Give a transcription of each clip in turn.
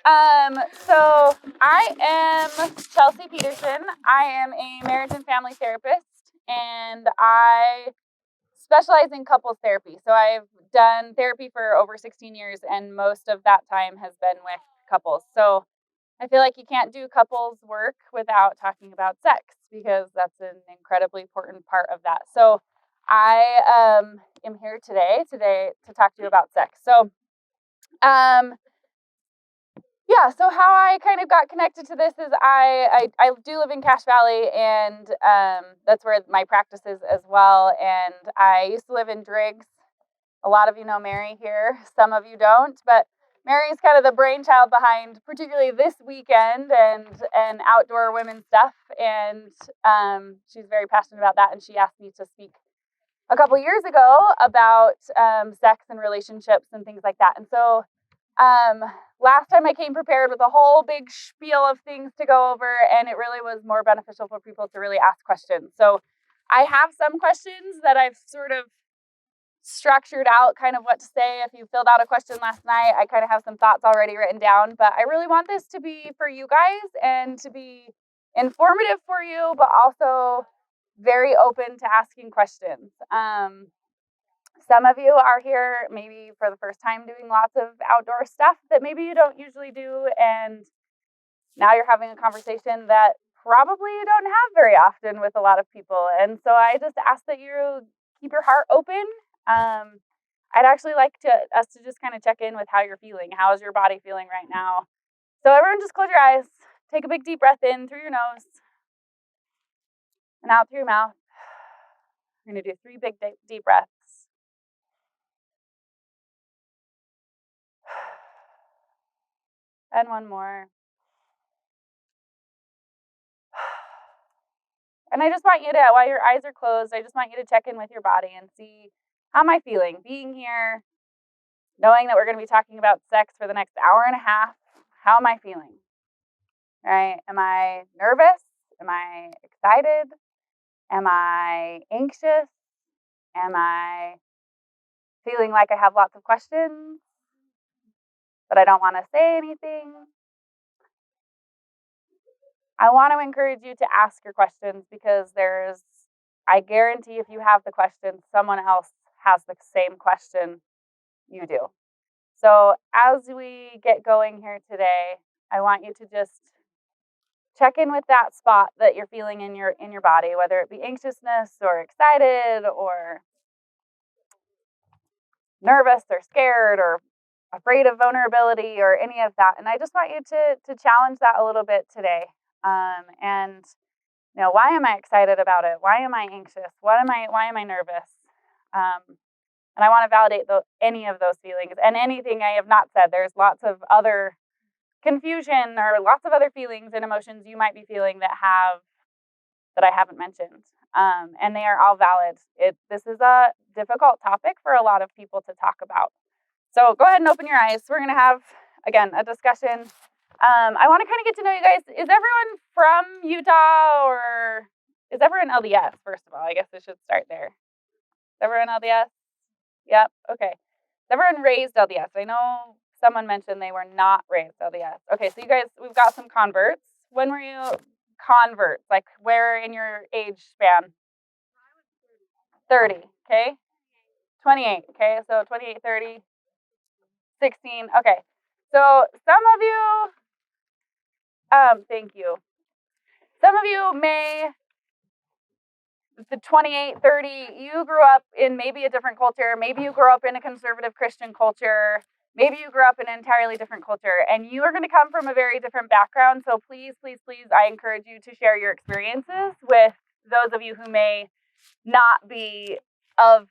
So I am Chelsea Peterson. I am a marriage and family therapist, and I specialize in couples therapy. So I've done therapy for over 16 years, and most of that time has been with couples. So I feel like you can't do couples work without talking about sex because that's an incredibly important part of that. So I am here today to talk to you about sex. So um, yeah, so how I kind of got connected to this is I do live in Cache Valley, and that's where my practice is as well. And I used to live in Driggs. A lot of you know Mary here, some of you don't, but Mary's kind of the brainchild behind particularly this weekend and outdoor women stuff. And she's very passionate about that, and she asked me to speak a couple years ago about sex and relationships and things like that. And so um, last time I came prepared with a whole big spiel of things to go over, and it really was more beneficial for people to really ask questions. So I have some questions that I've sort of structured out kind of what to say. If you filled out a question last night, I kind of have some thoughts already written down, but I really want this to be for you guys and to be informative for you, but also very open to asking questions. Some of you are here maybe for the first time doing lots of outdoor stuff that maybe you don't usually do, and now you're having a conversation that probably you don't have very often with a lot of people. And so I just ask that you keep your heart open. I'd actually like us to just kind of check in with how you're feeling. How is your body feeling right now? So everyone just close your eyes. Take a big deep breath in through your nose and out through your mouth. We're going to do 3 big deep breaths. And one more. And I just want you to, while your eyes are closed, I just want you to check in with your body and see, how am I feeling? Being here, knowing that we're going to be talking about sex for the next hour and a half, how am I feeling? Right? Am I nervous? Am I excited? Am I anxious? Am I feeling like I have lots of questions, but I don't want to say anything? I want to encourage you to ask your questions because I guarantee if you have the question, someone else has the same question you do. So as we get going here today, I want you to just check in with that spot that you're feeling in your body, whether it be anxiousness or excited or nervous or scared or afraid of vulnerability or any of that. And I just want you to challenge that a little bit today. And why am I excited about it? Why am I anxious? Why am I nervous? And I want to validate any of those feelings and anything I have not said. There's lots of other confusion or lots of other feelings and emotions you might be feeling that I haven't mentioned. And they are all valid. This is a difficult topic for a lot of people to talk about. So go ahead and open your eyes. We're going to have, again, a discussion. I want to kind of get to know you guys. Is everyone from Utah, or is everyone LDS, first of all? I guess I should start there. Is everyone LDS? Yep. Okay. Is everyone raised LDS? I know someone mentioned they were not raised LDS. Okay, so you guys, we've got some converts. When were you converts? Like where in your age span? 30. Okay. 28. Okay, so 28, 30, 16. Okay. So some of you, thank you. Some of you the 28, 30, you grew up in maybe a different culture. Maybe you grew up in a conservative Christian culture. Maybe you grew up in an entirely different culture, and you are going to come from a very different background. So please, please, please, I encourage you to share your experiences with those of you who may not be of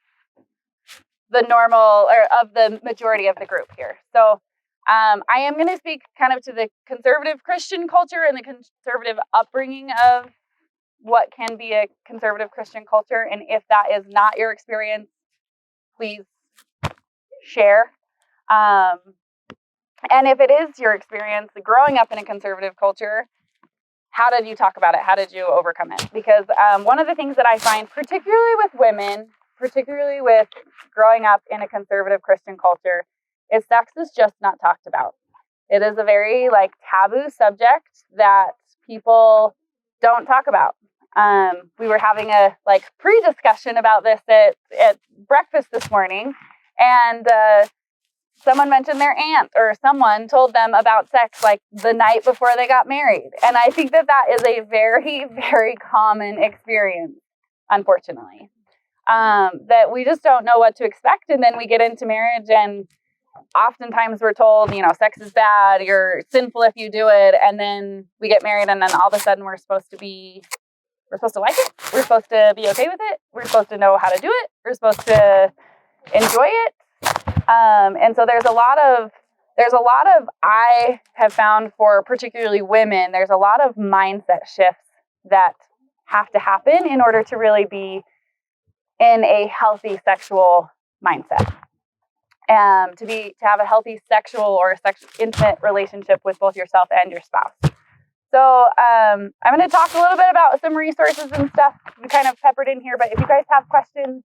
the normal or of the majority of the group here. So I am going to speak kind of to the conservative Christian culture and the conservative upbringing of what can be a conservative Christian culture. And if that is not your experience, please share. And if it is your experience growing up in a conservative culture, how did you talk about it? How did you overcome it? Because one of the things that I find, particularly with women, particularly with growing up in a conservative Christian culture, is sex is just not talked about. It is a very like taboo subject that people don't talk about. We were having a like pre-discussion about this at breakfast this morning, and someone mentioned their aunt or someone told them about sex like the night before they got married. And I think that is a very, very common experience, unfortunately, that we just don't know what to expect. And then we get into marriage and oftentimes we're told, sex is bad, you're sinful if you do it. And then we get married and then all of a sudden we're supposed to like it. We're supposed to be okay with it. We're supposed to know how to do it. We're supposed to enjoy it. And so there's a lot of, I have found for particularly women, there's a lot of mindset shifts that have to happen in order to really be in a healthy sexual mindset. To have a healthy sexual or intimate relationship with both yourself and your spouse. So I'm going to talk a little bit about some resources and stuff kind of peppered in here. But if you guys have questions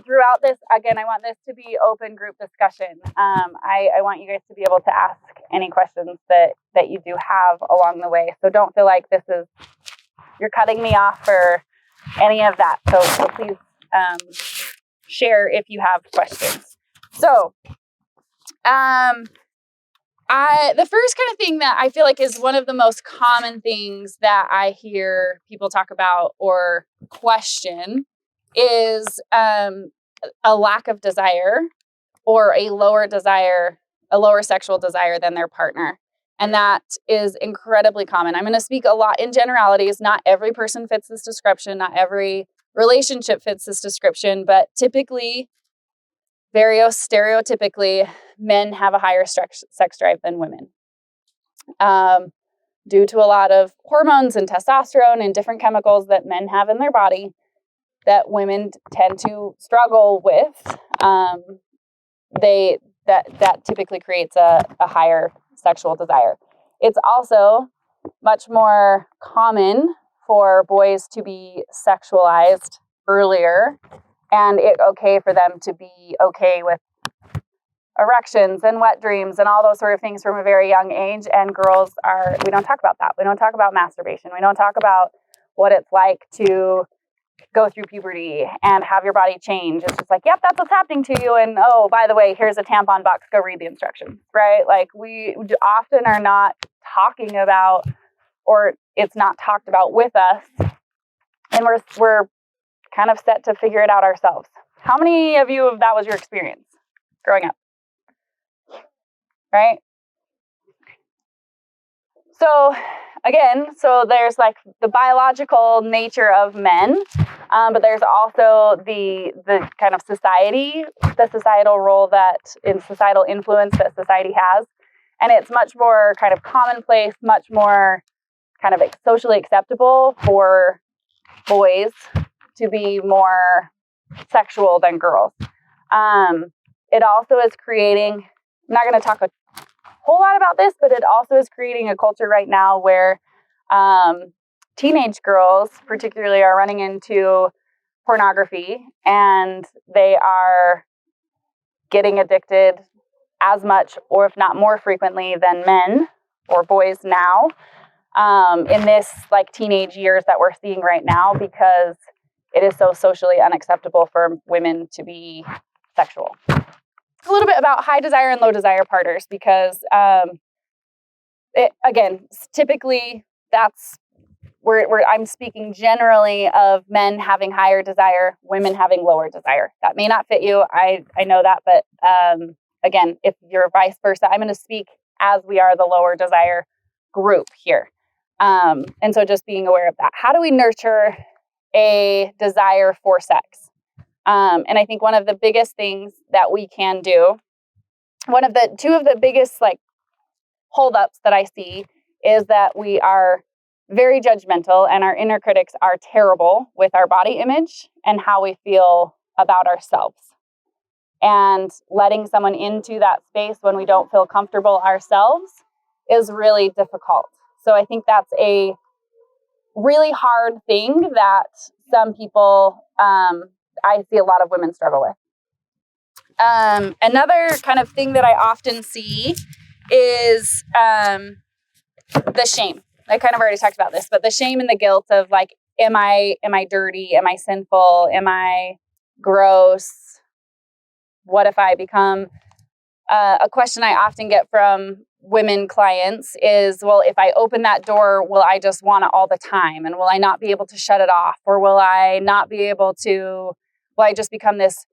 throughout this, again, I want this to be open group discussion. I want you guys to be able to ask any questions that you do have along the way. So don't feel like you're cutting me off or any of that. So please share if you have questions. So the first kind of thing that I feel like is one of the most common things that I hear people talk about or question is a lack of desire or a lower sexual desire than their partner. And that is incredibly common. I'm going to speak a lot in generalities. Not every person fits this description. Not every relationship fits this description. But typically, very stereotypically, men have a higher sex drive than women. Due to a lot of hormones and testosterone and different chemicals that men have in their body that women tend to struggle with, that typically creates a higher sexual desire. It's also much more common for boys to be sexualized earlier, and it's okay for them to be okay with erections and wet dreams and all those sort of things from a very young age. And girls we don't talk about that. We don't talk about masturbation. We don't talk about what it's like to go through puberty and have your body change. It's just like, yep, that's what's happening to you. And oh, by the way, here's a tampon box. Go read the instructions, right? Like we often are not talking about, or it's not talked about with us. And we're kind of set to figure it out ourselves. How many of you, that was your experience growing up? Right? So again, there's like the biological nature of men, but there's also the kind of the societal role societal influence that society has. And it's much more kind of commonplace, much more kind of socially acceptable for boys to be more sexual than girls. It also is creating, I'm not going to talk a whole lot about this, but it also is creating a culture right now where teenage girls particularly are running into pornography, and they are getting addicted as much, or if not more frequently than men or boys now, in this like teenage years that we're seeing right now, because it is so socially unacceptable for women to be sexual. A little bit about high desire and low desire partners, because typically that's where I'm speaking generally of men having higher desire, women having lower desire. That may not fit you. I know that, but again, if you're vice versa, I'm going to speak as we are the lower desire group here. And so just being aware of that. How do we nurture a desire for sex? And I think one of the biggest things that we can do, two of the biggest like holdups that I see is that we are very judgmental, and our inner critics are terrible with our body image and how we feel about ourselves. And letting someone into that space when we don't feel comfortable ourselves is really difficult. So I think that's a really hard thing that some people, I see a lot of women struggle with. Another kind of thing that I often see is the shame. I kind of already talked about this, but the shame and the guilt of like, am I dirty? Am I sinful? Am I gross? What if I become a question I often get from women clients is, well, if I open that door, will I just want it all the time? And will I not be able to shut it off? Or will I not be able to, will I just become this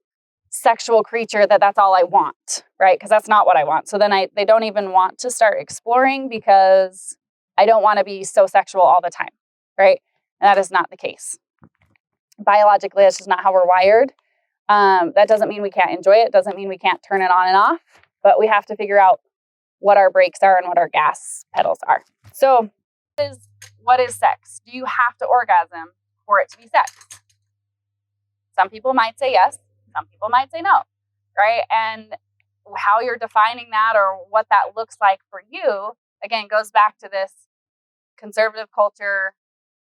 sexual creature that's all I want, right? Because that's not what I want. So then they don't even want to start exploring because I don't want to be so sexual all the time, right? And that is not the case. Biologically, that's just not how we're wired. That doesn't mean we can't enjoy it. Doesn't mean we can't turn it on and off, but we have to figure out what our brakes are and what our gas pedals are. So what is sex? Do you have to orgasm for it to be sex? Some people might say yes. Some people might say no, right? And how you're defining that or what that looks like for you, again, goes back to this conservative culture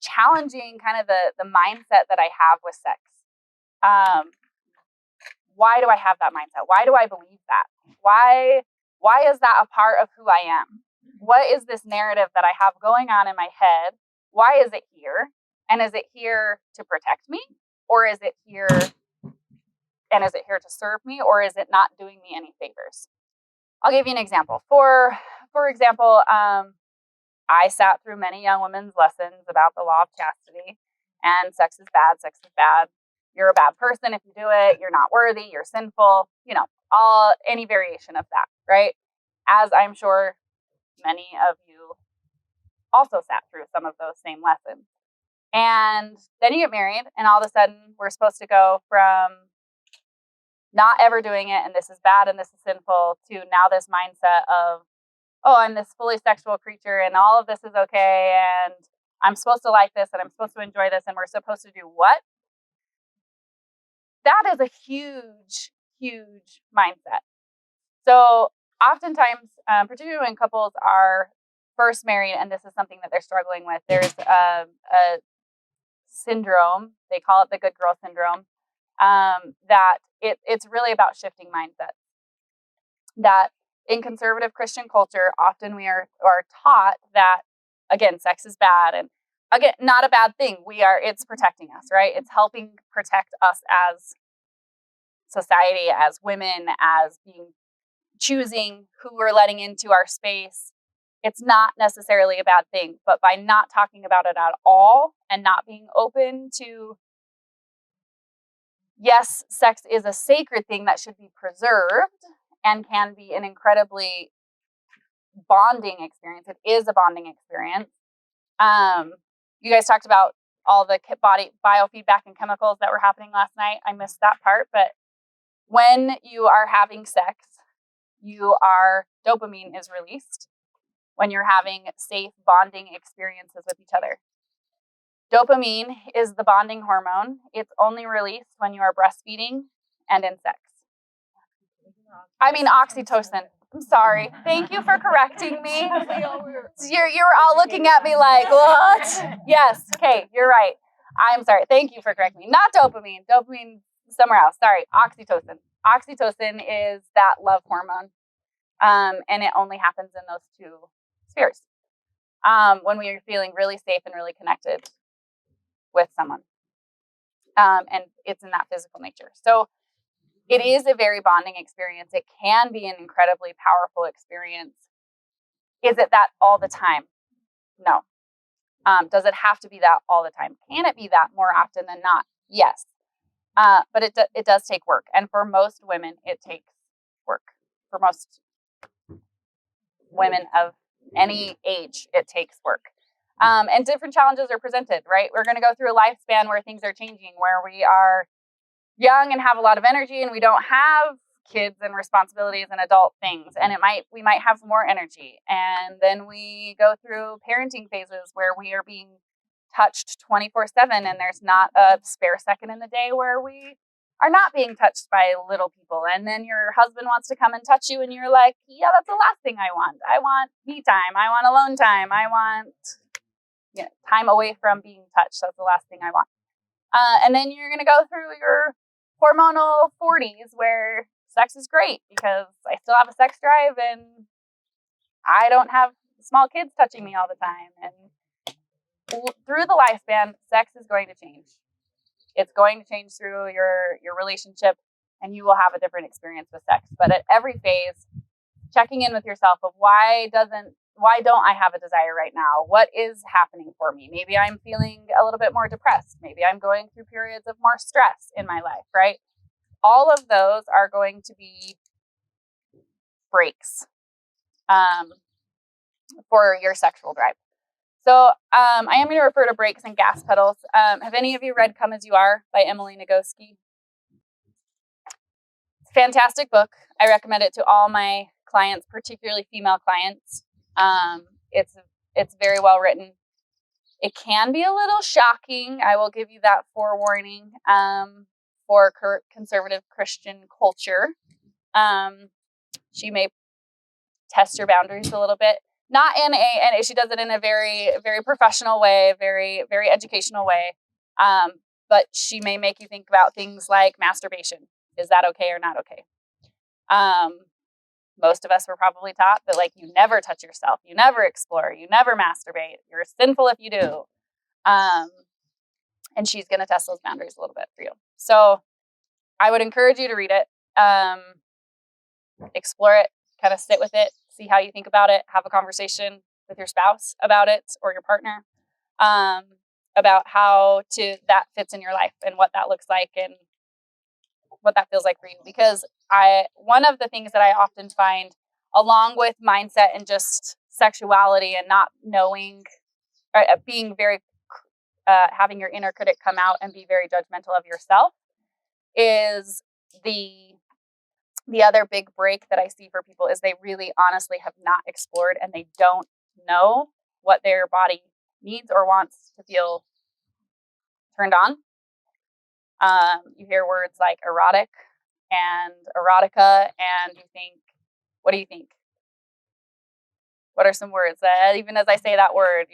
challenging kind of the mindset that I have with sex. Why do I have that mindset? Why do I believe that? Why is that a part of who I am? What is this narrative that I have going on in my head? Why is it here? And is it here to protect me? Or is it here to serve me? Or is it not doing me any favors? I'll give you an example. For example, I sat through many young women's lessons about the law of chastity and sex is bad, sex is bad. You're a bad person if you do it. You're not worthy. You're sinful. Any variation of that, right? As I'm sure many of you also sat through some of those same lessons. And then you get married, and all of a sudden we're supposed to go from not ever doing it, and this is bad and this is sinful, to now this mindset of, oh, I'm this fully sexual creature, and all of this is okay, and I'm supposed to like this, and I'm supposed to enjoy this, and we're supposed to do what? That is a huge, huge mindset. So oftentimes, particularly when couples are first married and this is something that they're struggling with, there's a syndrome, they call it the good girl syndrome, that it's really about shifting mindsets. That in conservative Christian culture, often we are taught that, again, sex is bad, and again, not a bad thing. It's protecting us, right? It's helping protect us as society, as women, as choosing who we're letting into our space. It's not necessarily a bad thing, but by not talking about it at all and not being open to, yes, sex is a sacred thing that should be preserved and can be an incredibly bonding experience. It is a bonding experience. You guys talked about all the body biofeedback and chemicals that were happening last night. I missed that part, but when you are having sex, dopamine is released when you're having safe bonding experiences with each other. Dopamine is the bonding hormone. It's only released when you are breastfeeding and in sex. I mean oxytocin. I'm sorry. Thank you for correcting me. You were all looking at me like, what? Yes. Okay, you're right. I'm sorry. Thank you for correcting me. Not dopamine. Dopamine somewhere else. Sorry. Oxytocin. Oxytocin is that love hormone. And it only happens in those two spheres. When we are feeling really safe and really connected with someone. And it's in that physical nature. So it is a very bonding experience. It can be an incredibly powerful experience. Is it that all the time? No. Does it have to be that all the time? Can it be that more often than not? Yes. But it does take work. And for most women, it takes work. For most women of any age, it takes work. And different challenges are presented, right? We're going to go through a lifespan where things are changing, where we are young and have a lot of energy and we don't have kids and responsibilities and adult things. And we might have more energy. And then we go through parenting phases where we are being touched 24/7 and there's not a spare second in the day where we are not being touched by little people. And then your husband wants to come and touch you and you're like, yeah, that's the last thing I want. I want me time. I want alone time. I want time away from being touched. That's the last thing I want. And then you're going to go through your hormonal 40s where sex is great because I still have a sex drive and I don't have small kids touching me all the time. And through the lifespan, sex is going to change. It's going to change through your relationship, and you will have a different experience with sex. But at every phase, checking in with yourself of why don't I have a desire right now? What is happening for me? Maybe I'm feeling a little bit more depressed. Maybe I'm going through periods of more stress in my life, right? All of those are going to be breaks for your sexual drive. So I am going to refer to brakes and gas pedals. Have any of you read Come As You Are by Emily Nagoski? Fantastic book. I recommend it to all my clients, particularly female clients. It's very well written. It can be a little shocking. I will give you that forewarning for conservative Christian culture. She may test your boundaries a little bit. Not in and she does it in a very, very professional way, very, very educational way. But she may make you think about things like masturbation. Is that okay or not okay? Most of us were probably taught that, like, you never touch yourself, you never explore, you never masturbate, you're sinful if you do. And she's going to test those boundaries a little bit for you. So I would encourage you to read it, explore it, kind of sit with it, see how you think about it, have a conversation with your spouse about it or your partner, about how that fits in your life and what that looks like and what that feels like for you. Because one of the things that I often find, along with mindset and just sexuality and not knowing, or being very, having your inner critic come out and be very judgmental of yourself, is the other big break that I see for people is they really honestly have not explored, and they don't know what their body needs or wants to feel turned on. You hear words like erotic and erotica, and you think, what do you think? What are some words that, even as I say that word,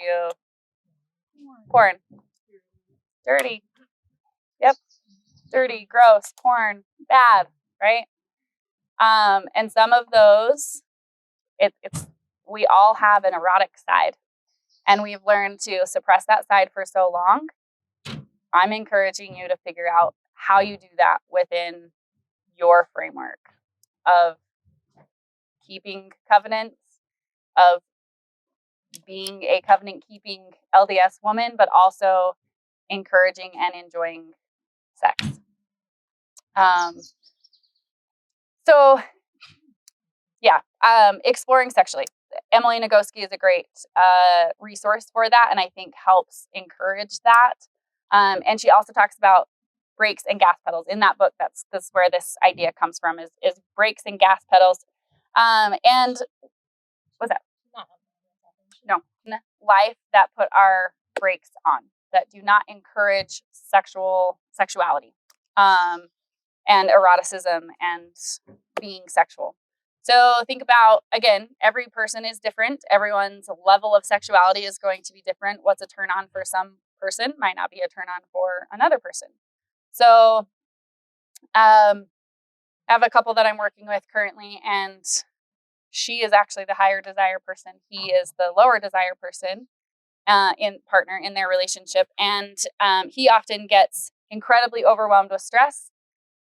porn, dirty, yep, dirty, gross, porn, bad, right? And some of those, we all have an erotic side, and we've learned to suppress that side for so long. I'm encouraging you to figure out how you do that within your framework of keeping covenants, of being a covenant-keeping LDS woman, but also encouraging and enjoying sex. Exploring sexually. Emily Nagoski is a great resource for that, and I think helps encourage that. And she also talks about brakes and gas pedals in that book. That's where this idea comes from, is brakes and gas pedals. And what's that? No, life that put our brakes on, that do not encourage sexuality, and eroticism and being sexual. So think about, again, every person is different. Everyone's level of sexuality is going to be different. What's a turn on for some person might not be a turn on for another person. So I have a couple that I'm working with currently, and she is actually the higher desire person. He is the lower desire person in their relationship. And he often gets incredibly overwhelmed with stress,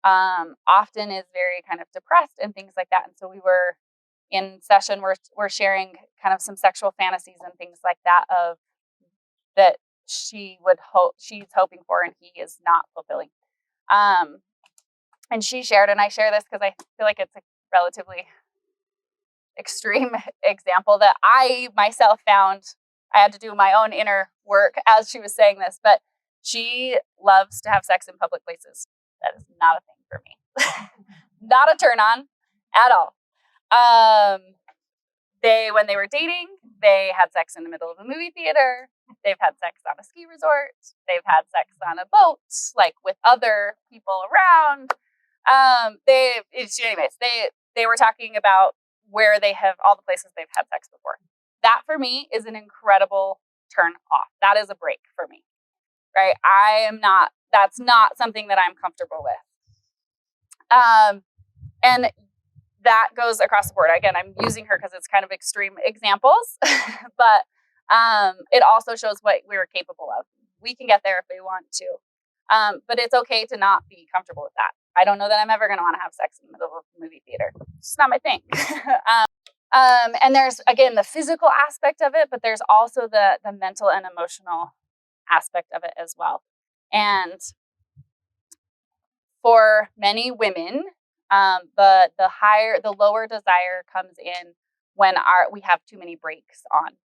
often is very kind of depressed and things like that. And so we were in session, we're sharing kind of some sexual fantasies and things like that that she's hoping for and he is not fulfilling. And she shared, and I share this because I feel like it's a relatively extreme example that I myself found. I had to do my own inner work as she was saying this, but she loves to have sex in public places. That is not a thing for me. Not a turn on at all. When they were dating, they had sex in the middle of a movie theater. They've had sex on a ski resort. They've had sex on a boat, like with other people around. They were talking about where they have all the places they've had sex before. That for me is an incredible turn off. That is a break for me, right? That's not something that I'm comfortable with. And that goes across the board. Again, I'm using her because it's kind of extreme examples, but it also shows what we're capable of. We can get there if we want to. But it's okay to not be comfortable with that. I don't know that I'm ever going to want to have sex in the middle of a movie theater. It's just not my thing. And there's, again, the physical aspect of it, but there's also the mental and emotional aspect of it as well. And for many women, the lower desire comes in when we have too many brakes on,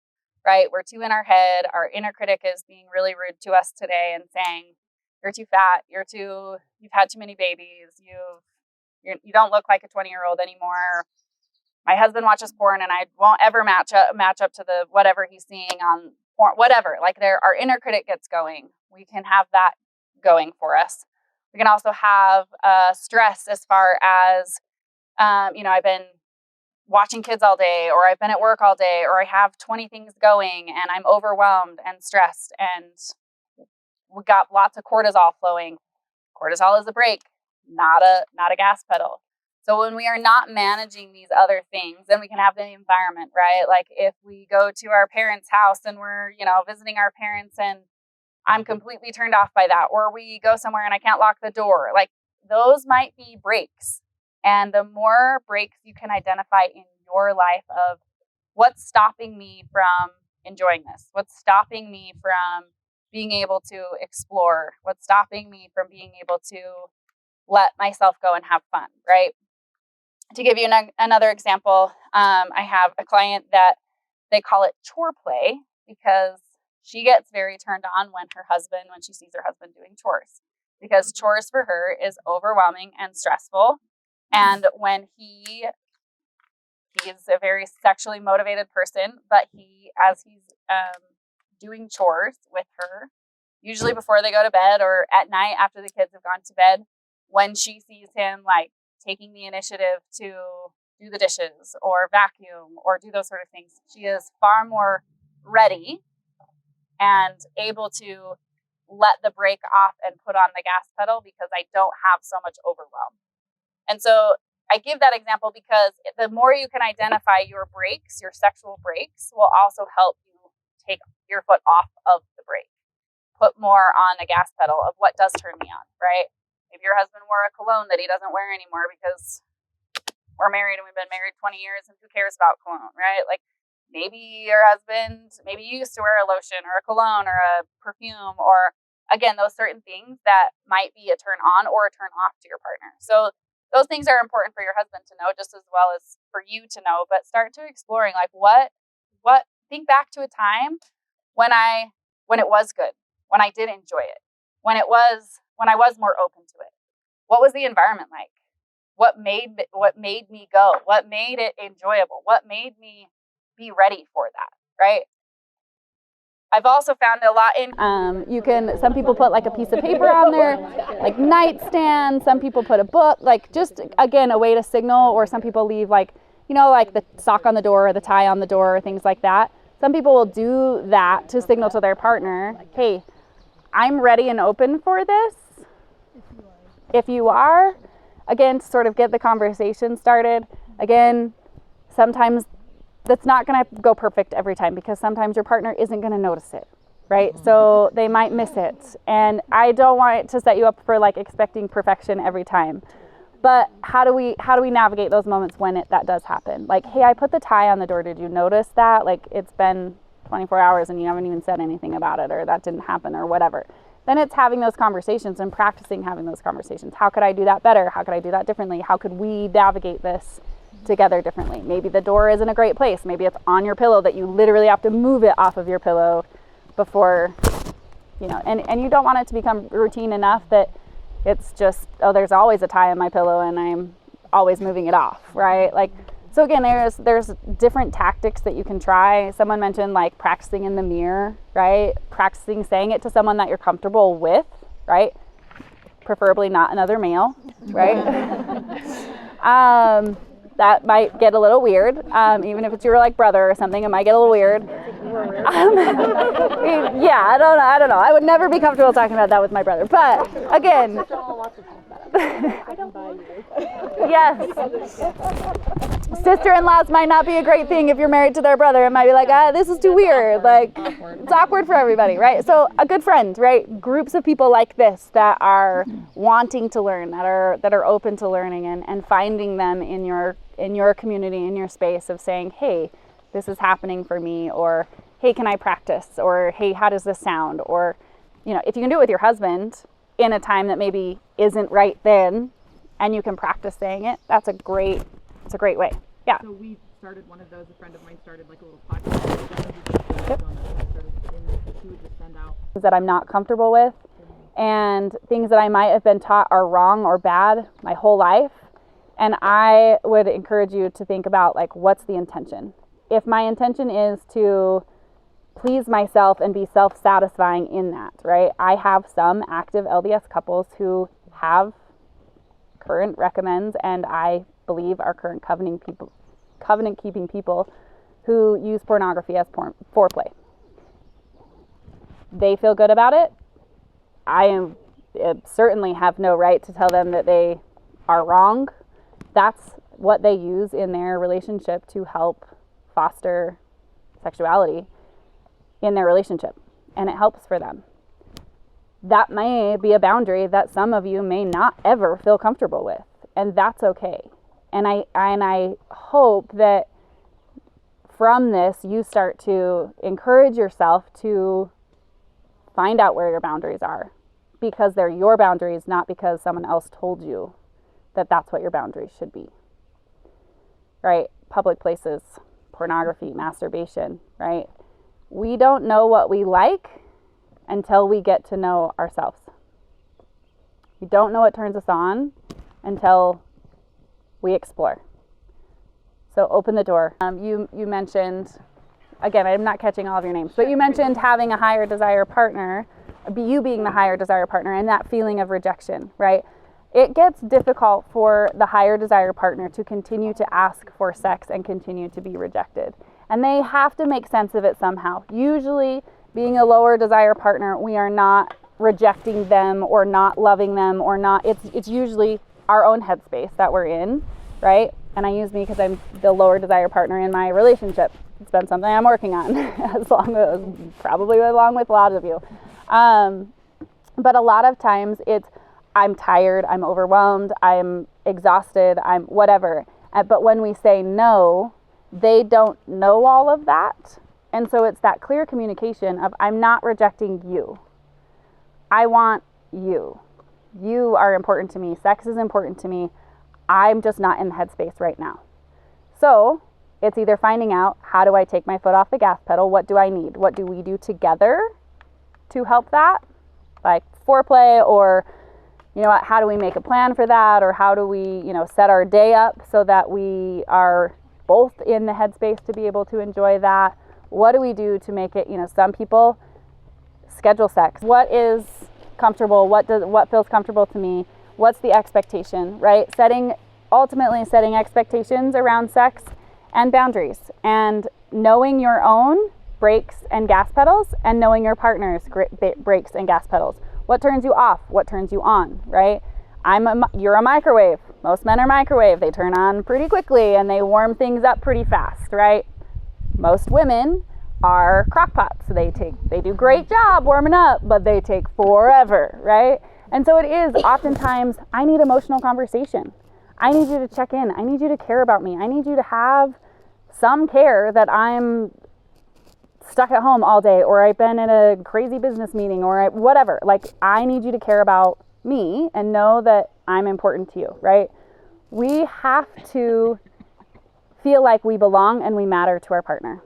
right? We're too in our head. Our inner critic is being really rude to us today and saying, you're too fat, you've had too many babies, you don't look like a 20-year-old anymore. My husband watches porn and I won't ever match up to the whatever he's seeing on porn, whatever. Like our inner critic gets going. We can have that going for us. We can also have stress as far as, I've been watching kids all day, or I've been at work all day, or I have 20 things going and I'm overwhelmed and stressed, and we got lots of cortisol flowing. Cortisol is a brake, not a gas pedal. So when we are not managing these other things, then we can have the environment, right? Like if we go to our parents' house and we're, visiting our parents and I'm completely turned off by that, or we go somewhere and I can't lock the door, like those might be breaks. And the more breaks you can identify in your life of what's stopping me from enjoying this, what's stopping me from being able to explore, what's stopping me from being able to let myself go and have fun, right? To give you another example, I have a client that they call it chore play because she gets very turned on when she sees her husband doing chores, because chores for her is overwhelming and stressful. And when he's a very sexually motivated person, but as he's doing chores with her, usually before they go to bed or at night after the kids have gone to bed, when she sees him like taking the initiative to do the dishes or vacuum or do those sort of things, she is far more ready and able to let the brake off and put on the gas pedal because I don't have so much overwhelm. And so I give that example because the more you can identify your brakes, your sexual brakes, will also help you take your foot off of the brake. Put more on the gas pedal of what does turn me on, right? If your husband wore a cologne that he doesn't wear anymore because we're married and we've been married 20 years and who cares about cologne, right? Like maybe you used to wear a lotion or a cologne or a perfume, or again, those certain things that might be a turn on or a turn off to your partner. So those things are important for your husband to know just as well as for you to know, but start to exploring like what think back to a time when it was good, when I did enjoy it, when I was more open to it. What was the environment like? What made me go? What made it enjoyable? What made me be ready for that, right? I've also found a lot in some people put like a piece of paper on their like nightstand, some people put a book, like just again a way to signal, or some people leave like the sock on the door or the tie on the door or things like that. Some people will do that to signal to their partner, hey, I'm ready and open for this. If you are, again, to sort of get the conversation started. Again, sometimes that's not going to go perfect every time because sometimes your partner isn't going to notice it, right? So they might miss it. And I don't want it to set you up for like expecting perfection every time. But how do we navigate those moments when that does happen? Like, hey, I put the tie on the door. Did you notice that? Like, it's been 24 hours and you haven't even said anything about it, or that didn't happen, or whatever. Then it's having those conversations and practicing having those conversations. How could I do that better? How could I do that differently? How could we navigate this together differently? Maybe the door isn't a great place. Maybe it's on your pillow that you literally have to move it off of your pillow before, and you don't want it to become routine enough that it's just, there's always a tie on my pillow and I'm always moving it off, right? Like, so again, there's different tactics that you can try. Someone mentioned like practicing in the mirror, right? Practicing saying it to someone that you're comfortable with, right? Preferably not another male, right? That might get a little weird. Even if it's your like brother or something, it might get a little weird. Yeah, I don't know. I would never be comfortable talking about that with my brother. But again, I don't buy you. Yes. Sister-in-laws might not be a great thing if you're married to their brother. It might be like, this is too weird. Like, it's awkward for everybody, right? So a good friend, right? Groups of people like this that are wanting to learn, that are open to learning, and finding them in your community, in your space of saying, hey, this is happening for me, or hey, can I practice? Or hey, how does this sound? Or, if you can do it with your husband in a time that maybe isn't right then, and you can practice saying it, it's a great way. Yeah. So we started one of those, a friend of mine started like a little podcast. Yep. She would just send out things that I'm not comfortable with, and things that I might have been taught are wrong or bad my whole life. And I would encourage you to think about, like, what's the intention? If my intention is to please myself and be self-satisfying in that, right? I have some active LDS couples who have current recommends, and I believe are current covenant-keeping people who use pornography as foreplay. They feel good about it. I certainly have no right to tell them that they are wrong. That's what they use in their relationship to help foster sexuality in their relationship, and it helps for them. That may be a boundary that some of you may not ever feel comfortable with, and that's okay. And I hope that from this you start to encourage yourself to find out where your boundaries are, because they're your boundaries, not because someone else told you that that's what your boundaries should be. Right? Public places, pornography, masturbation, right? We don't know what we like until we get to know ourselves. We don't know what turns us on until we explore. So open the door. You mentioned, again, I'm not catching all of your names, but you mentioned having a higher desire partner, you being the higher desire partner, and that feeling of rejection, right? It gets difficult for the higher desire partner to continue to ask for sex and continue to be rejected. And they have to make sense of it somehow. Usually, being a lower desire partner, we are not rejecting them or not loving them or not. It's usually our own headspace that we're in, right? And I use me because I'm the lower desire partner in my relationship. It's been something I'm working on, probably along with a lot of you. But a lot of times it's, I'm tired, I'm overwhelmed, I'm exhausted, I'm whatever. But when we say no, they don't know all of that. And so it's that clear communication of, I'm not rejecting you. I want you. You are important to me. Sex is important to me. I'm just not in the headspace right now. So it's either finding out, how do I take my foot off the gas pedal? What do I need? What do we do together to help that? Like foreplay, or, how do we make a plan for that? Or how do we, set our day up so that we are both in the headspace to be able to enjoy that? What do we do to make it, some people schedule sex. What is comfortable? What feels comfortable to me? What's the expectation, right? Ultimately setting expectations around sex and boundaries, and knowing your own brakes and gas pedals, and knowing your partner's brakes and gas pedals. What turns you off? What turns you on, right? You're a microwave. Most men are microwave. They turn on pretty quickly and they warm things up pretty fast, right? Most women are crock pots. They do a great job warming up, but they take forever, right? And so it is oftentimes, I need emotional conversation. I need you to check in. I need you to care about me. I need you to have some care that I'm stuck at home all day, or I've been in a crazy business meeting, or whatever. Like, I need you to care about me and know that I'm important to you, right? We have to feel like we belong and we matter to our partner.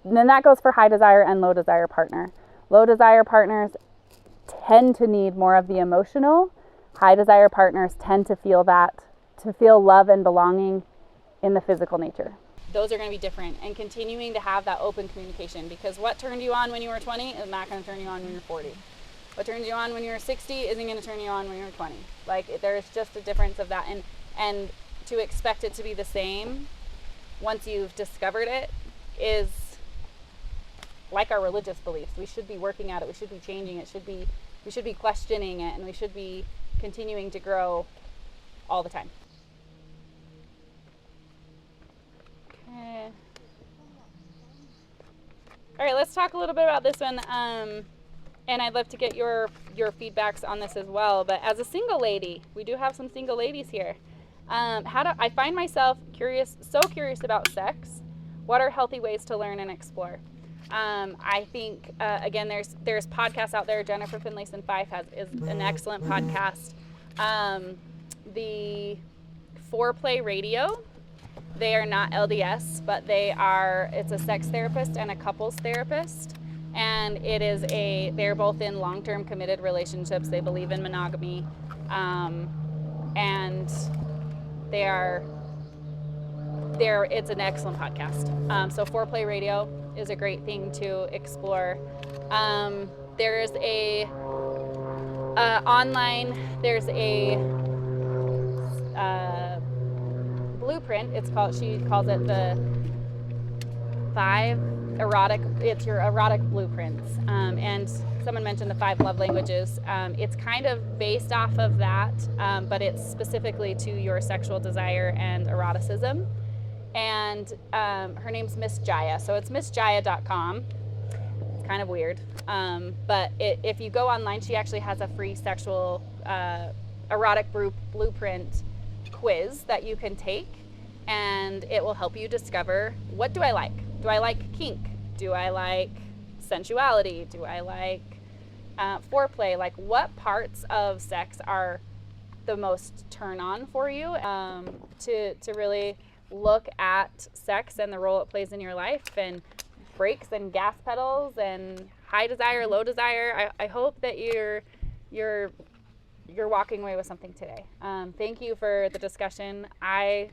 And then that goes for high desire and low desire partner. Low desire partners tend to need more of the emotional. High desire partners tend to feel love and belonging in the physical nature. Those are going to be different, and continuing to have that open communication, because what turned you on when you were 20 is not going to turn you on when you're 40. What turns you on when you're 60 isn't going to turn you on when you're 20. Like, there's just a difference of that, and to expect it to be the same once you've discovered it is like our religious beliefs. We should be working at it. We should be changing it. We should be questioning it, and we should be continuing to grow all the time. Okay. All right, let's talk a little bit about this one. And I'd love to get your feedbacks on this as well. But as a single lady, we do have some single ladies here. I find myself so curious about sex. What are healthy ways to learn and explore? I think, again, there's podcasts out there. Jennifer Finlayson Fife is an excellent podcast. The Foreplay Radio, they are not LDS, but it's a sex therapist and a couples therapist. And they're both in long-term committed relationships. They believe in monogamy. And it's an excellent podcast. So Foreplay Radio is a great thing to explore. There's a blueprint. She calls it the 5 erotic. It's your erotic blueprints. And someone mentioned the 5 love languages. It's kind of based off of that, but it's specifically to your sexual desire and eroticism. And her name's Miss Jaya. So it's MissJaya.com. It's kind of weird. But if you go online, she actually has a free sexual erotic blueprint quiz that you can take. And it will help you discover, what do I like? Do I like kink? Do I like sensuality? Do I like foreplay? Like, what parts of sex are the most turn on for you? To really look at sex and the role it plays in your life, and brakes and gas pedals and high desire, low desire. I hope that you're walking away with something today. Thank you for the discussion. I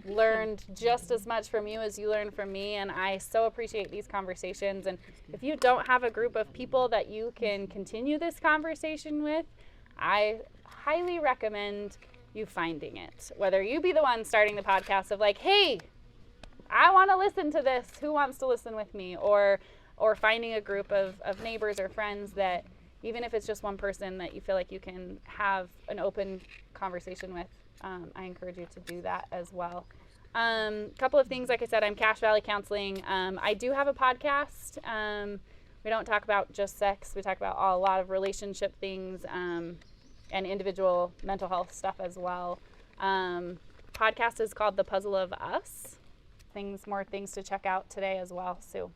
learned just as much from you as you learned from me, and I so appreciate these conversations. And if you don't have a group of people that you can continue this conversation with, I highly recommend you finding it. Whether you be the one starting the podcast of like, hey, I want to listen to this. Who wants to listen with me? Or finding a group of neighbors or friends that, even if it's just one person that you feel like you can have an open conversation with, I encourage you to do that as well. Couple of things, like I said, I'm Cache Valley Counseling. I do have a podcast. We don't talk about just sex. We talk about a lot of relationship things and individual mental health stuff as well. Podcast is called The Puzzle of Us. More things to check out today as well. So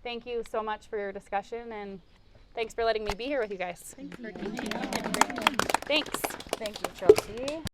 thank you so much for your discussion, and thanks for letting me be here with you guys. Thanks for teaching. Thanks. Thank you, Chelsea.